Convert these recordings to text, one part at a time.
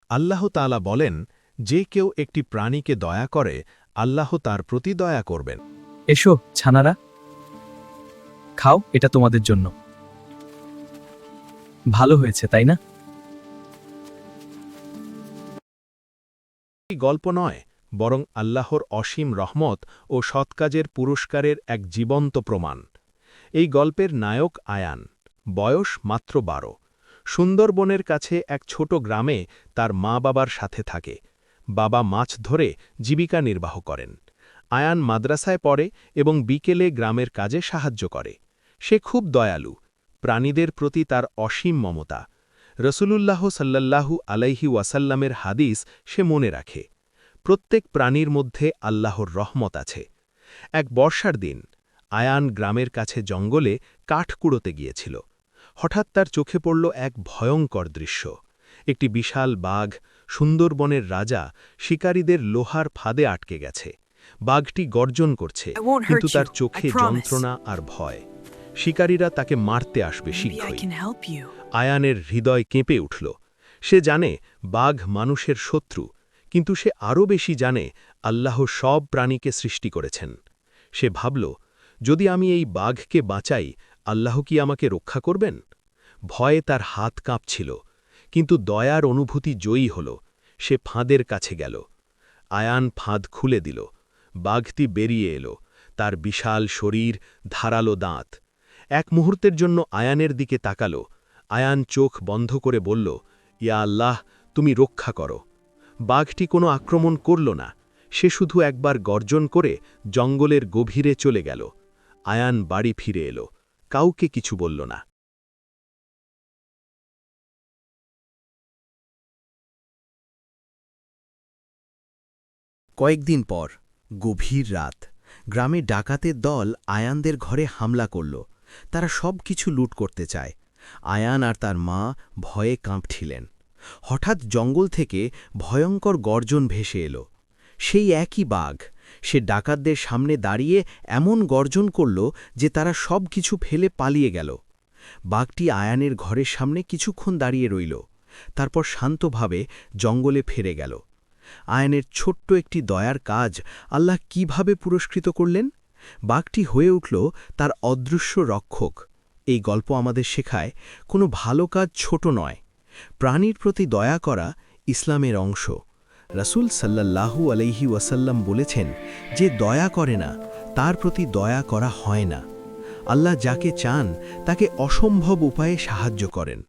আল্লাহ তাআলা বলেন, যে কেউ একটি প্রাণীকে দয়া করে আল্লাহ তার প্রতি দয়া করবেন। এসো ছানারা, খাও, এটা তোমাদের জন্য। ভালো হয়েছে, তাই না? এই গল্প নয়, বরং আল্লাহর অসীম রহমত ও সৎকাজের পুরস্কারের এক জীবন্ত প্রমাণ। এই গল্পের নায়ক আয়ান, বয়স মাত্র 12। সুন্দরবনের কাছে এক ছোট গ্রামে তার মা-বাবার সাথে থাকে। বাবা মাছ ধরে জীবিকা নির্বাহ করেন। আয়ান মাদ্রাসায় পড়ে এবং বিকেলে গ্রামের কাজে সাহায্য করে। সে খুব দয়ালু, প্রাণীদের প্রতি তার অসীম মমতা। রসূলুল্লাহ সাল্লাল্লাহু আলাইহি ওয়াসাল্লামের হাদিস সে মনে রাখে, প্রত্যেক প্রাণীর মধ্যে আল্লাহর রহমত আছে। এক বর্ষার দিন আয়ান গ্রামের কাছে জঙ্গলে কাঠ কুড়োতে গিয়েছিল। হঠাৎ তার চোখে পড়ল এক ভয়ঙ্কর দৃশ্য। একটি বিশাল বাঘ, সুন্দরবনের রাজা, শিকারীদের লোহার ফাঁদে আটকে গেছে। বাঘটি গর্জন করছে, কিন্তু তার চোখে যন্ত্রণা আর ভয়। শিকারীরা তাকে মারতে আসবে শীঘ্রই। আয়ানের হৃদয় কেঁপে উঠল। সে জানে বাঘ মানুষের শত্রু, কিন্তু সে আরও বেশি জানে আল্লাহ সব প্রাণীকে সৃষ্টি করেছেন। সে ভাবল, যদি আমি এই বাঘকে বাঁচাই, আল্লাহ কি আমাকে রক্ষা করবেন? ভয়ে তার হাত কাঁপছিল, কিন্তু দয়ার অনুভূতি জয়ী হল। সে ফাঁদের কাছে গেল। আয়ান ফাঁদ খুলে দিল। বাঘটি বেরিয়ে এলো, তার বিশাল শরীর, ধারালো দাঁত। এক মুহূর্তের জন্য আয়ানের দিকে তাকাল। আয়ান চোখ বন্ধ করে বলল, ইয়া আল্লাহ, তুমি রক্ষা করো। বাঘটি কোনো আক্রমণ করল না। সে শুধু একবার গর্জন করে জঙ্গলের গভীরে চলে গেল। আয়ান বাড়ি ফিরে এলো, কাউকে কিছু বলল না। কয়েকদিন পর, গভীর রাত, গ্রামে ডাকাতের দল আয়ানদের ঘরে হামলা করল। তারা সব কিছু লুট করতে চায়। আয়ান আর তার মা ভয়ে কাঁপছিলেন। হঠাৎ জঙ্গল থেকে ভয়ঙ্কর গর্জন ভেসে এলো। সেই একই বাঘ। সে ডাকাতদের সামনে দাঁড়িয়ে এমন গর্জন করল যে তারা সব কিছু ফেলে পালিয়ে গেল। বাঘটি আয়ানের ঘরের সামনে কিছুক্ষণ দাঁড়িয়ে রইল, তারপর শান্তভাবে জঙ্গলে ফিরে গেল। আয়ানের ছোট্ট একটি দয়ার কাজ আল্লাহ কিভাবে পুরস্কৃত করলেন? বাঘটি হয়ে উঠল তার অদৃশ্য রক্ষক। এই গল্প আমাদের শেখায়, কোনো ভালো কাজ ছোট নয়। প্রাণীর প্রতি দয়া করা ইসলামের অংশ। রাসূল সাল্লাল্লাহু আলাইহি ওয়াসাল্লাম বলেছেন, যে দয়া করে না তার প্রতি দয়া করা হয় না। আল্লাহ যাকে চান তাকে অসম্ভব উপায়ে সাহায্য করেন।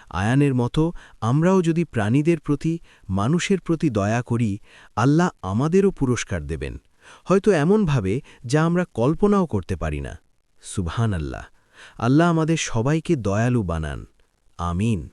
আয়ানের মতো আমরাও যদি প্রাণীদের প্রতি, মানুষের প্রতি দয়া করি, আল্লাহ আমাদেরও পুরস্কার দেবেন, হয়তো এমনভাবে যা আমরা কল্পনাও করতে পারি না। সুবহানাল্লাহ। আল্লাহ আমাদের সবাইকে দয়ালু বানান। আমিন।